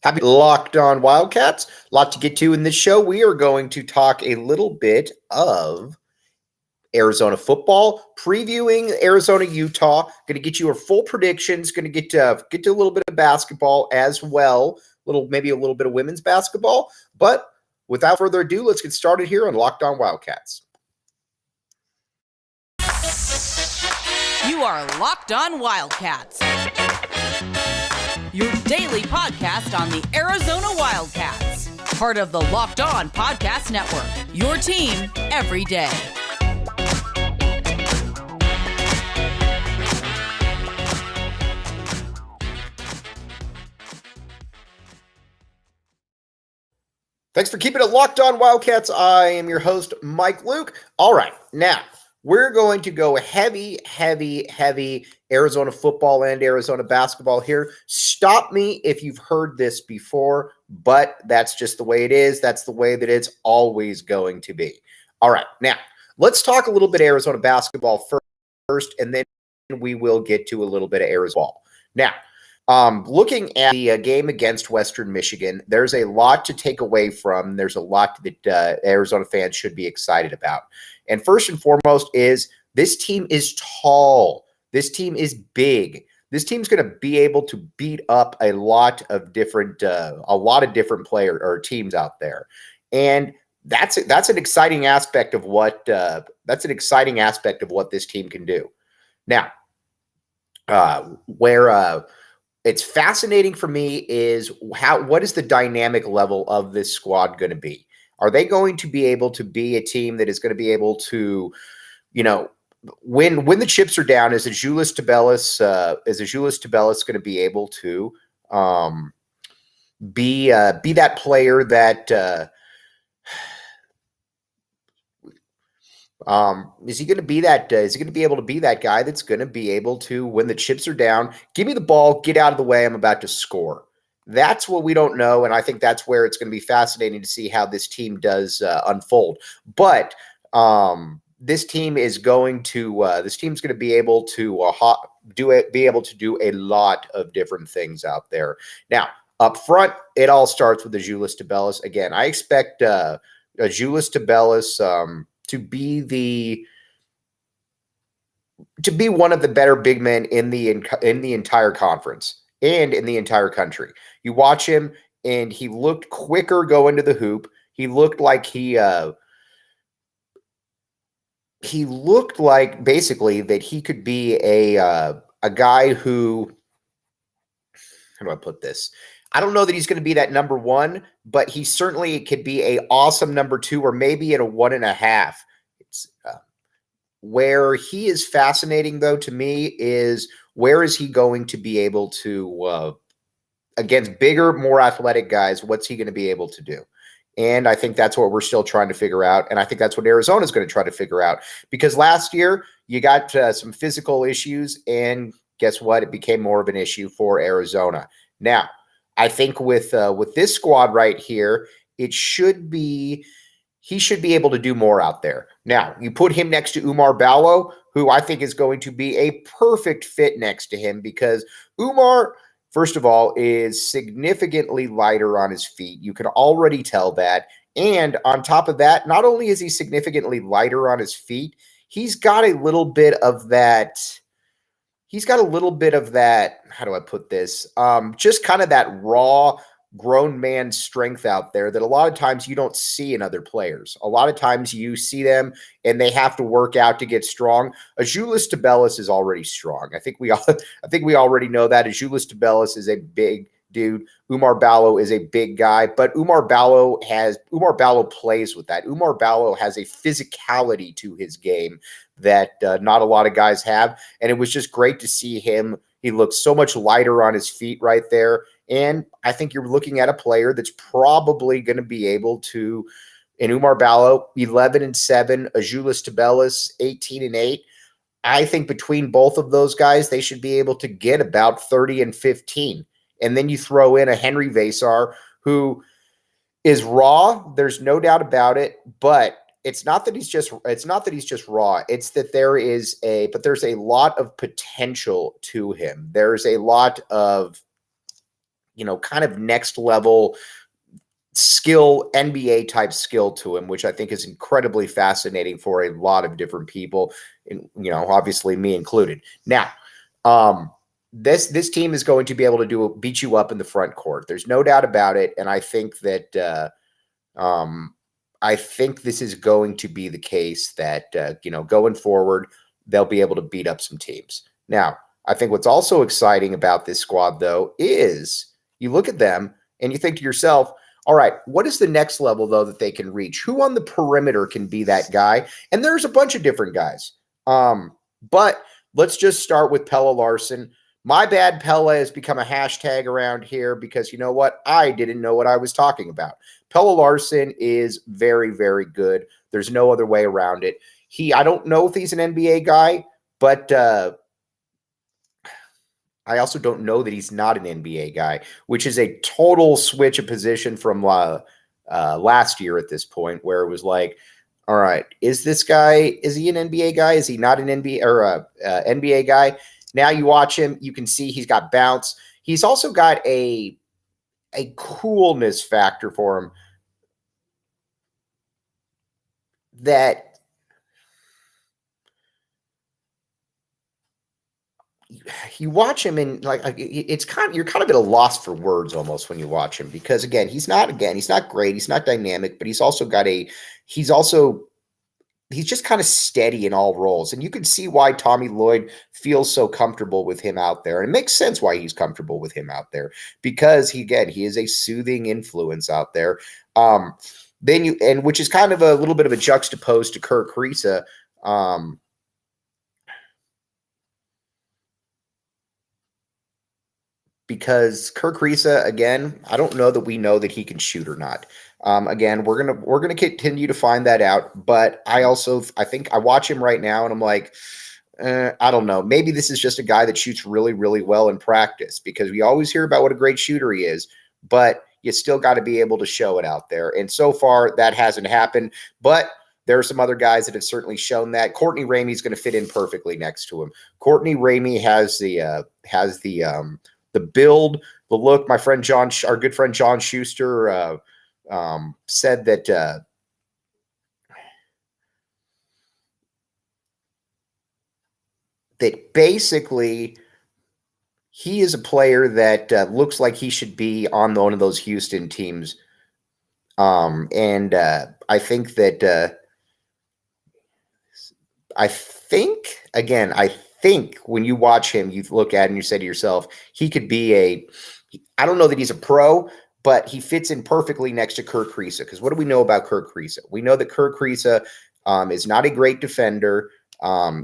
Happy Locked On Wildcats. A lot to get to in this show. We are going to talk a little bit of Arizona football, previewing Arizona, Utah. Going to get you our full predictions. Going to get to a little bit of basketball as well. Maybe a little bit of women's basketball. But without further ado, let's get started here on Locked On Wildcats. You are Locked On Wildcats, your daily podcast on the Arizona Wildcats, part of the Locked On Podcast Network, your team every day. Thanks for keeping it Locked On Wildcats. I am your host, Mike Luke. All right, now we're going to go heavy Arizona football and Arizona basketball here. Stop me if you've heard this before, but that's just the way it is. That's the way that it's always going to be. All right, now let's talk a little bit Arizona basketball first, and then we will get to a little bit of Arizona ball. Now, looking at the game against Western Michigan, there's a lot to take away from. There's a lot that Arizona fans should be excited about. And first and foremost is this team is tall. This team is big. This team's going to be able to beat up a lot of different player or teams out there. And that's an exciting aspect of what this team can do. Now, where it's fascinating for me is what is the dynamic level of this squad going to be? Are they going to be able to be a team that is going to be able to, when the chips are down? Is Azuolas Tubelis going to be able to be that player that is he going to be that? Is he going to be able to be that guy that's going to be able to, when the chips are down, give me the ball, get out of the way, I'm about to score? That's what we don't know, and I think that's where it's going to be fascinating to see how this team does unfold. But this team is going to be able to do a lot of different things out there. Now, up front, it all starts with Azuolas Tubelis. Again, I expect Azuolas Tubelis to be one of the better big men in the entire conference and in the entire country. You watch him, and he looked quicker going to the hoop. He looked like basically that he could be a guy who, how do I put this? I don't know that he's going to be that number one, but he certainly could be a awesome number two, or maybe at a 1.5. It's where he is fascinating, though, to me, is where is he going to be able to, against bigger, more athletic guys, what's he going to be able to do? And I think that's what we're still trying to figure out. And I think that's what Arizona is going to try to figure out, because last year you got some physical issues, and guess what? It became more of an issue for Arizona. Now, I think with this squad right here, he should be able to do more out there. Now, you put him next to Oumar Ballo, who I think is going to be a perfect fit next to him, because Oumar, first of all, is significantly lighter on his feet. You can already tell that. And on top of that, not only is he significantly lighter on his feet, he's got a little bit of that, how do I put this? Just kind of that raw grown man strength out there that a lot of times you don't see in other players. A lot of times you see them and they have to work out to get strong. Azuolas Tubelis is already strong. I think we already know that. Azuolas Tubelis is a big dude. Oumar Ballo is a big guy, but Oumar Ballo plays with that. Oumar Ballo has a physicality to his game that not a lot of guys have, and it was just great to see him. He looks so much lighter on his feet right there. And I think you're looking at a player that's probably going to be able to, in Oumar Ballo, 11-7, Azuolas Tubelis, 18-8. I think between both of those guys, they should be able to get about 30-15. And then you throw in a Henry Vasar, who is raw. There's no doubt about it, but it's not that he's just raw. It's that there's a lot of potential to him. There's a lot of, kind of next level skill, NBA type skill to him, which I think is incredibly fascinating for a lot of different people, and obviously me included. Now, this team is going to be able to beat you up in the front court. There's no doubt about it, and I think that I think this is going to be the case that going forward they'll be able to beat up some teams. Now, I think what's also exciting about this squad, though, is you look at them and you think to yourself, all right, what is the next level, though, that they can reach? Who on the perimeter can be that guy? And there's a bunch of different guys. But let's just start with Pelle Larsson. My bad, Pelle has become a hashtag around here because you know what? I didn't know what I was talking about. Pelle Larsson is very, very good. There's no other way around it. I don't know if he's an NBA guy, but I also don't know that he's not an NBA guy, which is a total switch of position from last year at this point, where it was like, all right, is he an NBA guy? Is he not an NBA or NBA guy? Now you watch him, you can see he's got bounce. He's also got a coolness factor for him that you watch him and you're kind of at a loss for words almost when you watch him, because he's not great, he's not dynamic, but he's just kind of steady in all roles. And you can see why Tommy Lloyd feels so comfortable with him out there. And it makes sense why he's comfortable with him out there, because he is a soothing influence out there. Which is kind of a little bit of a juxtapose to Kirk Kriisa. Because Kirk Kriisa, again, I don't know that we know that he can shoot or not. Again, we're gonna continue to find that out. But I think I watch him right now and I'm like, I don't know. Maybe this is just a guy that shoots really, really well in practice, because we always hear about what a great shooter he is, but you still got to be able to show it out there. And so far that hasn't happened, but there are some other guys that have certainly shown that. Courtney Ramey's going to fit in perfectly next to him. Courtney Ramey has the build, the look. My friend our good friend John Schuster said that basically he is a player that looks like he should be on one of those Houston teams. I think that I think when you watch him, you look at him and you say to yourself, he could be I don't know that he's a pro, but he fits in perfectly next to Kirk Kriisa. Because what do we know about Kirk Kriisa? We know that Kirk Kriisa is not a great defender.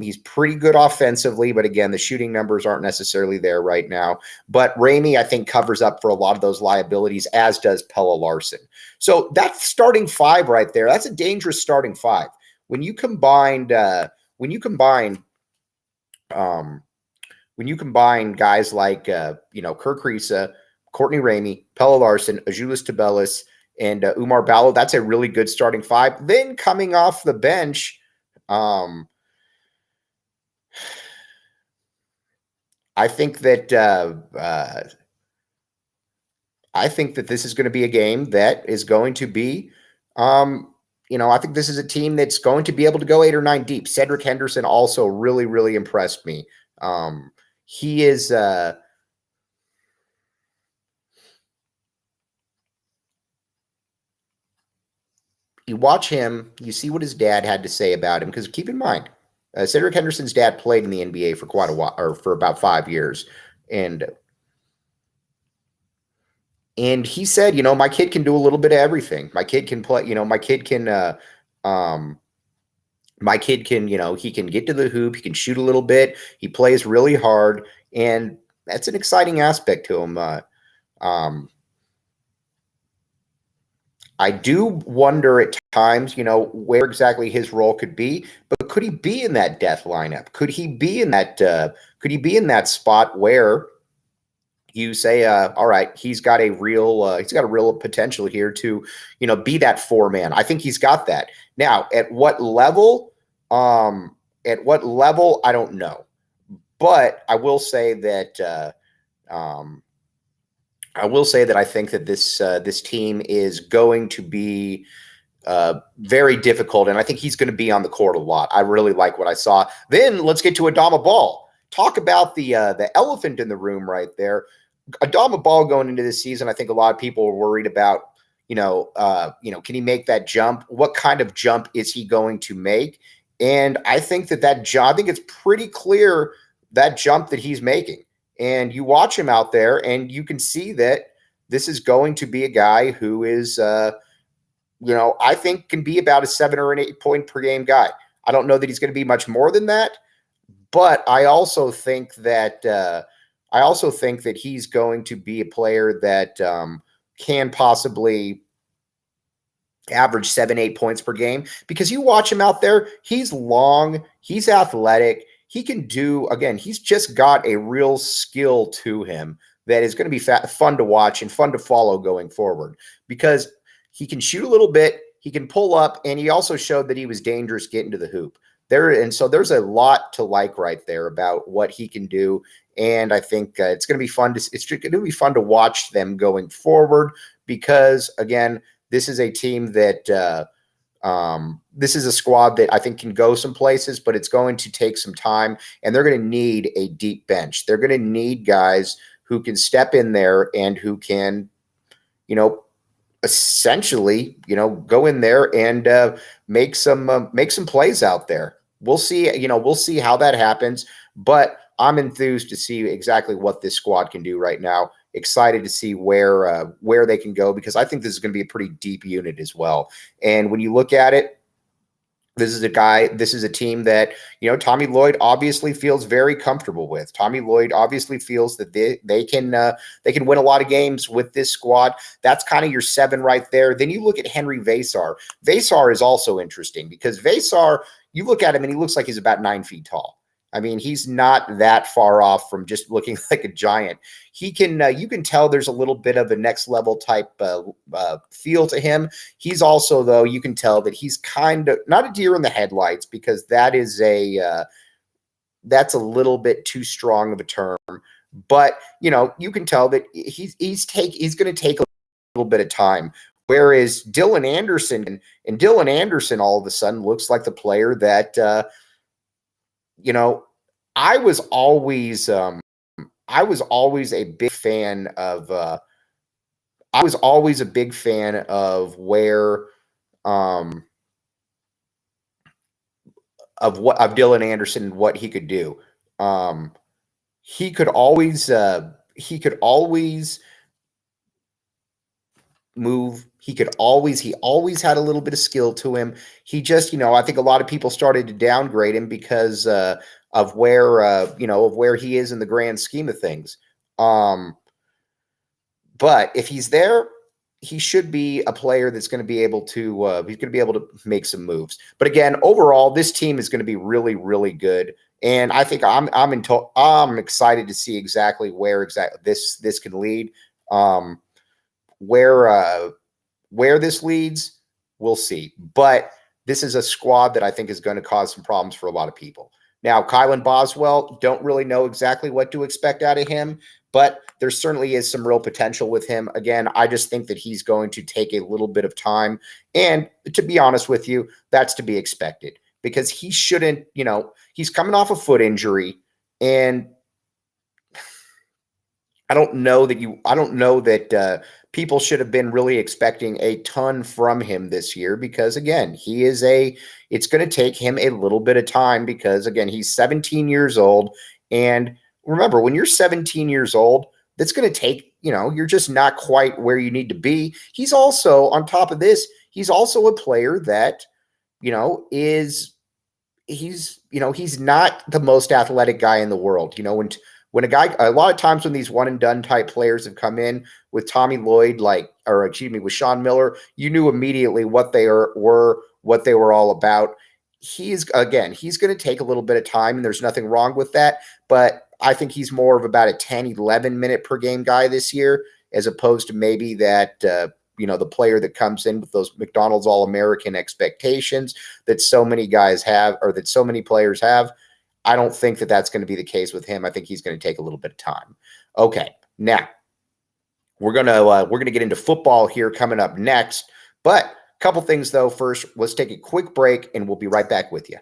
He's pretty good offensively, but again, the shooting numbers aren't necessarily there right now. But Ramey, I think, covers up for a lot of those liabilities, as does Pelle Larsson. So that's starting five right there. That's a dangerous starting five. When you combine guys like Kirk Kriisa, Courtney Ramey, Pelle Larsson, Azuolas Tubelis, and Umar Ballo, that's a really good starting five. Then coming off the bench, I think that this is going to be a game that is going to be, I think this is a team that's going to be able to go 8 or 9 deep. Cedric Henderson also really, really impressed me. He is you watch him, you see what his dad had to say about him, because keep in mind, Cedric Henderson's dad played in the NBA for quite a while, or for about 5 years. And he said, my kid can do a little bit of everything. My kid can play, my kid can, he can get to the hoop. He can shoot a little bit. He plays really hard. And that's an exciting aspect to him. I do wonder at times, where exactly his role could be, but could he be in that death lineup? Could he be in that spot where you say, all right, he's got a real potential here to, be that 4-man. I think he's got that. Now, at what level, I don't know. But I will say that I will say that I think that this team is going to be very difficult, and I think he's going to be on the court a lot. I really like what I saw. Then let's get to Adama Ball. Talk about the elephant in the room right there. Adama Ball going into this season, I think a lot of people were worried about, can he make that jump? What kind of jump is he going to make? And I think that jump, I think it's pretty clear that jump that he's making. And you watch him out there, and you can see that this is going to be a guy who is, I think can be about a 7 or an 8 point per game guy. I don't know that he's going to be much more than that, but I also think that he's going to be a player that can possibly average 7, 8 points per game, because you watch him out there, he's long, he's athletic, he can do, again, he's just got a real skill to him that is going to be fun to watch and fun to follow going forward, because he can shoot a little bit, he can pull up, and he also showed that he was dangerous getting to the hoop. So there's a lot to like right there about what he can do, and I think it's going to be fun to watch them going forward, because again, this is a team that this is a squad that I think can go some places, but it's going to take some time, and they're going to need a deep bench. They're going to need guys who can step in there and who can, essentially, go in there and make some plays out there. We'll see, we'll see how that happens, but I'm enthused to see exactly what this squad can do right now. Excited to see where they can go, because I think this is going to be a pretty deep unit as well. And when you look at it, this is a team that, Tommy Lloyd obviously feels very comfortable with. Tommy Lloyd obviously feels that they can win a lot of games with this squad. That's kind of your 7 right there. Then you look at Henry Vasar. Vasar is also interesting, because Vasar, you look at him and he looks like he's about 9 feet tall. I mean, he's not that far off from just looking like a giant. He can, you can tell there's a little bit of a next level type feel to him. He's also, though, you can tell that he's kind of not a deer in the headlights, because that's a little bit too strong of a term. But you can tell that he's going to take a little bit of time. Whereas Dylan Anderson all of a sudden looks like the player that. I was always a big fan of where of Dylan Anderson and what he could do. He move. He always had a little bit of skill to him. He just, I think a lot of people started to downgrade him because of where he is in the grand scheme of things. But if he's there, he should be a player that's going to be able to make some moves. But again, overall, this team is going to be really, really good. And I think I'm excited to see exactly where this can lead. Where this leads, we'll see. But this is a squad that I think is going to cause some problems for a lot of people. Now, Kylan Boswell, don't really know exactly what to expect out of him, but there certainly is some real potential with him. Again, I just think that he's going to take a little bit of time. And to be honest with you, that's to be expected, because he shouldn't, he's coming off a foot injury, and I don't know that people should have been really expecting a ton from him this year, because again, it's going to take him a little bit of time, because again, he's 17 years old. And remember, when you're 17 years old, that's going to take, you're just not quite where you need to be. He's also, on top of this, he's also a player that, he's not the most athletic guy in the world. When a lot of times when these one and done type players have come in with Tommy Lloyd, with Sean Miller, you knew immediately what they were all about. He's going to take a little bit of time, and there's nothing wrong with that. But I think he's more of about a 10, 11 minute per game guy this year, as opposed to maybe that, the player that comes in with those McDonald's All-American expectations that so many guys have, or that so many players have. I don't think that that's going to be the case with him. I think he's going to take a little bit of time. Okay, now We're gonna get into football here coming up next. But a couple things though. First, let's take a quick break, and we'll be right back with you.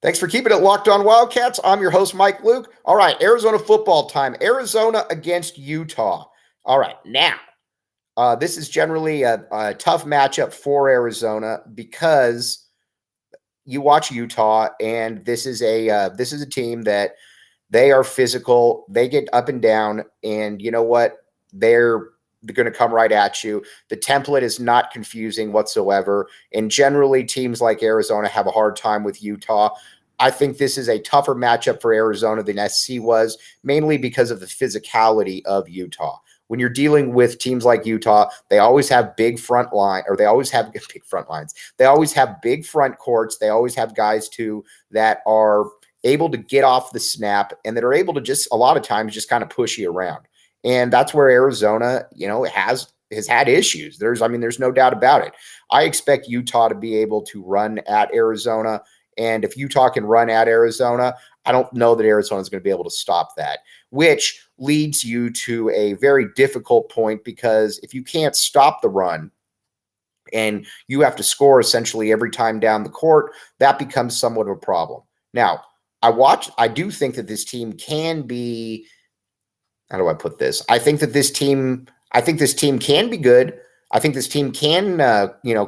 Thanks for keeping it locked on Wildcats. I'm your host, Mike Luke. All right, Arizona football time. Arizona against Utah. All right, now this is generally a tough matchup for Arizona because you watch Utah, and this is a team that they are physical. They get up and down, and you know what? They're going to come right at you. The template is not confusing whatsoever. And generally, teams like Arizona have a hard time with Utah. I think this is a tougher matchup for Arizona than SC was, mainly because of the physicality of Utah. When you're dealing with teams like Utah, they always have big front line, or they always have big front lines. They always have big front courts. They always have guys, too, that are able to get off the snap and that are able to just, a lot of times, just kind of push you around. And that's where Arizona, has had issues. There's no doubt about it. I expect Utah to be able to run at Arizona. And if Utah can run at Arizona, I don't know that Arizona is going to be able to stop that, which leads you to a very difficult point, because if you can't stop the run and you have to score essentially every time down the court, that becomes somewhat of a problem. Now, I do think that this team can be, how do I put this? I think this team can be good. I think this team can,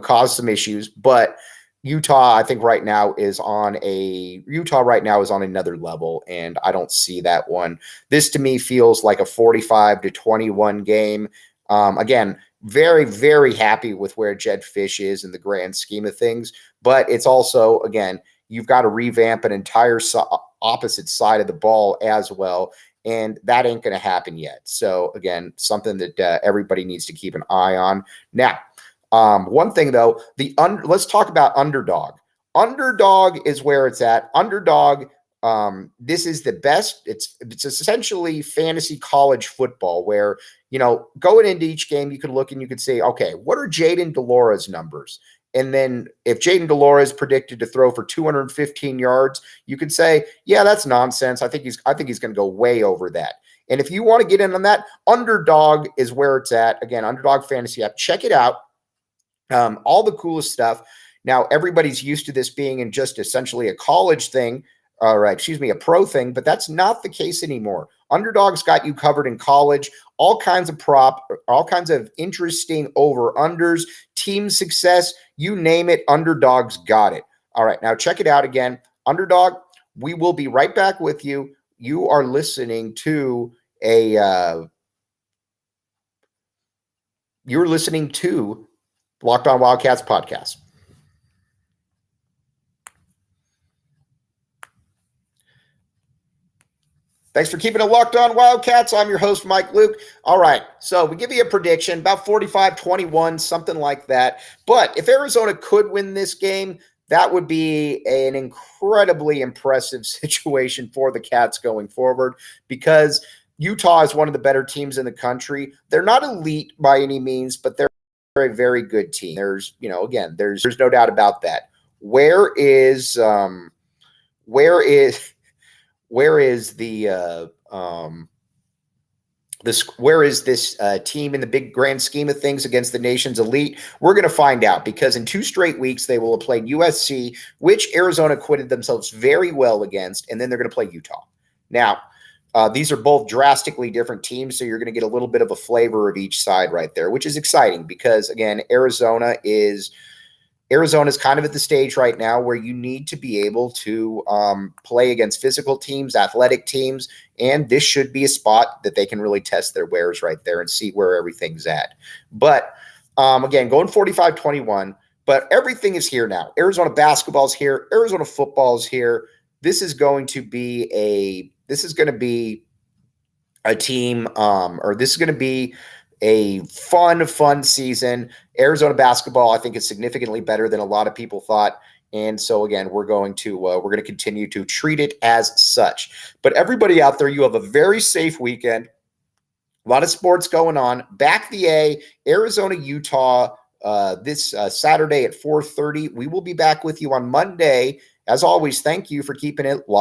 cause some issues, but Utah right now is on another level, and I don't see that one. This to me feels like a 45-21 game. Again, very, very happy with where Jedd Fisch is in the grand scheme of things, but it's also, again, you've got to revamp an entire opposite side of the ball as well. And that ain't going to happen yet. So, again, something that everybody needs to keep an eye on. Now, one thing, though, let's talk about Underdog. Underdog is where it's at. Underdog, this is the best. It's essentially fantasy college football where, going into each game, you could look and you could say, okay, what are Jayden de Laura's numbers? And then if Jayden de Laura is predicted to throw for 215 yards, you could say, yeah, that's nonsense. I think he's going to go way over that. And if you want to get in on that, Underdog is where it's at. Again, Underdog Fantasy app. Check it out. All the coolest stuff. Now, everybody's used to this being in just essentially a college thing, a pro thing, but that's not the case anymore. Underdog's got you covered in college, all kinds of interesting over-unders, team success, you name it, Underdog's got it. All right, now check it out again. Underdog, we will be right back with you. You are listening to Locked On Wildcats podcast. Thanks for keeping it locked on Wildcats. I'm your host, Mike Luke. All right, so we give you a prediction, about 45-21, something like that. But if Arizona could win this game, that would be an incredibly impressive situation for the Cats going forward, because Utah is one of the better teams in the country. They're not elite by any means, but they're a very good team. There's no doubt about that. Where is this team in the big grand scheme of things against the nation's elite? We're going to find out, because in 2 straight weeks they will have played USC, which Arizona acquitted themselves very well against, and then they're going to play Utah. Now, these are both drastically different teams, so you're going to get a little bit of a flavor of each side right there, which is exciting because, again, Arizona is kind of at the stage right now where you need to be able to play against physical teams, athletic teams, and this should be a spot that they can really test their wares right there and see where everything's at. But, again, going 45-21, but everything is here now. Arizona basketball's here. Arizona football's here. This is going to be a team, or this is going to be a fun season. Arizona basketball, I think, is significantly better than a lot of people thought. And so, again, we're going to continue to treat it as such. But everybody out there, you have a very safe weekend. A lot of sports going on. Back the A, Arizona, Utah, this Saturday at 4:30. We will be back with you on Monday. As always, thank you for keeping it locked.